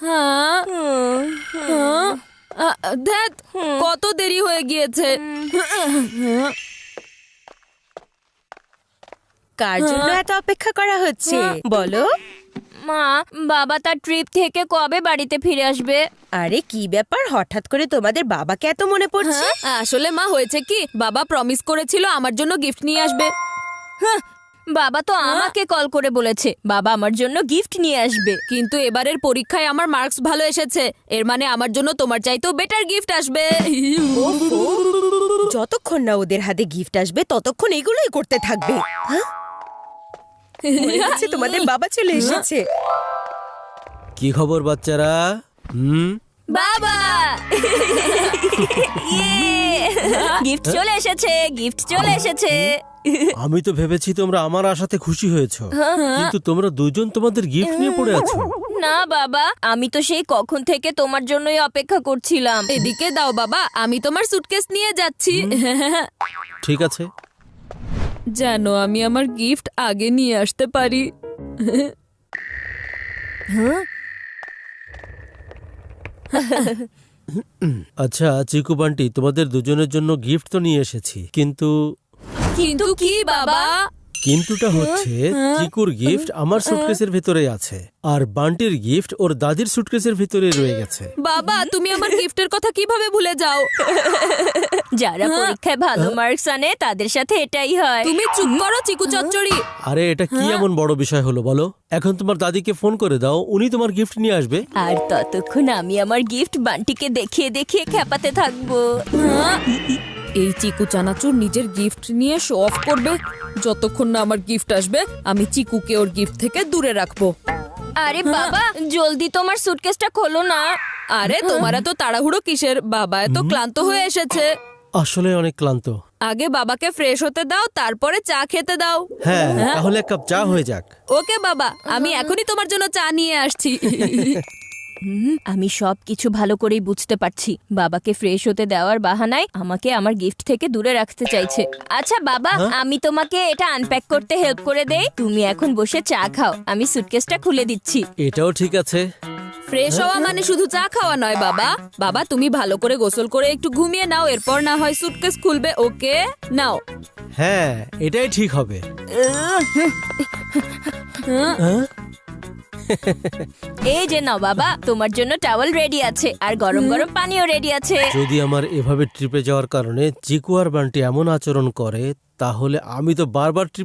হ্যাঁ ধ্যাৎ, কত দেরি হয়ে গিয়েছে। কার জন্য এত অপেক্ষা করা হচ্ছে বলো? মা, বাবা তার ট্রিপ থেকে কবে বাড়িতে ফিরে আসবে? আরে কি ব্যাপার, হঠাৎ করে তোমাদের বাবাকে এত মনে পড়ছে? আসলে মা, হয়েছে কি, বাবা প্রমিস করেছিল আমার জন্য গিফট নিয়ে আসবে। বাবা তো আমাকে কল করে বলেছে বাবা আমার জন্য গিফট নিয়ে আসবে। কিন্তু এবারের পরীক্ষায় আমার মার্কস ভালো এসেছে, এর মানে আমার জন্য তোমার চাইতেও বেটার গিফট আসবে। যতক্ষণ না ওদের হাতে গিফট আসবে ততক্ষণ এগুলোই করতে থাকবে। মনে হচ্ছে তোমাদের বাবা চলে এসেছে। কি খবর বাচ্চারা? বাবা গিফট চলে এসেছে, গিফট চলে এসেছে। আমি তো ভেবেছি তোমরা আমার আশাতে খুশি হয়েছো, কিন্তু তোমরা দুজন তোমাদের গিফট নিয়ে পড়ে আছো। না বাবা, আমি তো সেই কখন থেকে তোমার জন্যই অপেক্ষা করছিলাম। এদিকে দাও বাবা, আমি তোমার সুটকেস নিয়ে যাচ্ছি। ঠিক আছে। যেন আমি আমার গিফট আগে নিয়ে আসতে পারি। আচ্ছা চিকু বান্টি, তোমাদের দুজনের জন্য গিফট তো নিয়ে এসেছি, কিন্তু কিন্তু কি বাবা? কিন্তুটা হচ্ছে চিকুর গিফট আমার সুটকেসের ভিতরেই আছে, আর বান্টির গিফট ওর দাদির সুটকেসের ভিতরে রয়ে গেছে। বাবা, তুমি আমার গিফটের কথা কিভাবে ভুলে যাও? যারা পরীক্ষায় ভালো মার্কস আনে তাদের সাথে এটাই হয়। তুমি চুপ করো চিকু চচ্চড়ি। আরে এটা কি এমন বড় বিষয় হলো বলো? এখন তোমার দাদিকে ফোন করে দাও, উনি তোমার গিফট নিয়ে আসবে। আর ততক্ষণ আমি আমার গিফট বান্টিকে দেখিয়ে দেখিয়ে খেপাতে থাকবো। এই চিকু চানাচুর নিজের গিফট নিয়ে শো অফ করবে। যতক্ষণ না আমার গিফট আসবে আমি চিকুকে ওর গিফট থেকে দূরে রাখবো। আরে বাবা, জলদি তোমার সুটকেসটা খোলো না। আরে তোমার এত তাড়াহুড়ো কিসের? বাবা এত ক্লান্ত হয়ে এসেছে। আসলে অনেক ক্লান্ত। আগে বাবাকে ফ্রেশ হতে দাও, তারপরে চা খেতে দাও। হ্যাঁ, তাহলে এক কাপ চা হয়ে যাক। ওকে বাবা, আমি এখনই তোমার জন্য চা নিয়ে আসছি। আমি সবকিছু ভালো করেই বুঝতে পারছি। বাবাকে ফ্রেশ হতে দেওয়ার বাহানায় আমাকে আমার গিফট থেকে দূরে রাখতে চাইছে। আচ্ছা বাবা, আমি তোমাকে এটা আনপ্যাক করতে হেল্প করে দেই। তুমি এখন বসে চা খাও, আমি সুটকেসটা খুলে দিচ্ছি। এটাও ঠিক আছে। ফ্রেশ হওয়া মানে শুধু চা খাওয়া নয় বাবা। বাবা তুমি ভালো করে গোসল করে একটু ঘুমিয়ে নাও, এরপর না হয় সুটকেস খুলবে। ওকে নাও। হ্যাঁ, এটাই ঠিক হবে। এই যে নাও বাবা, তোমার জন্য টাওয়েল রেডি আছে আর গরম গরম পানিও রেডি আছে। যদি আমার এভাবে ট্রিপে যাওয়ার কারণে চিকু আর বান্টি এমন আচরণ করে, তাহলে আমি তো বারবার ট্রিপ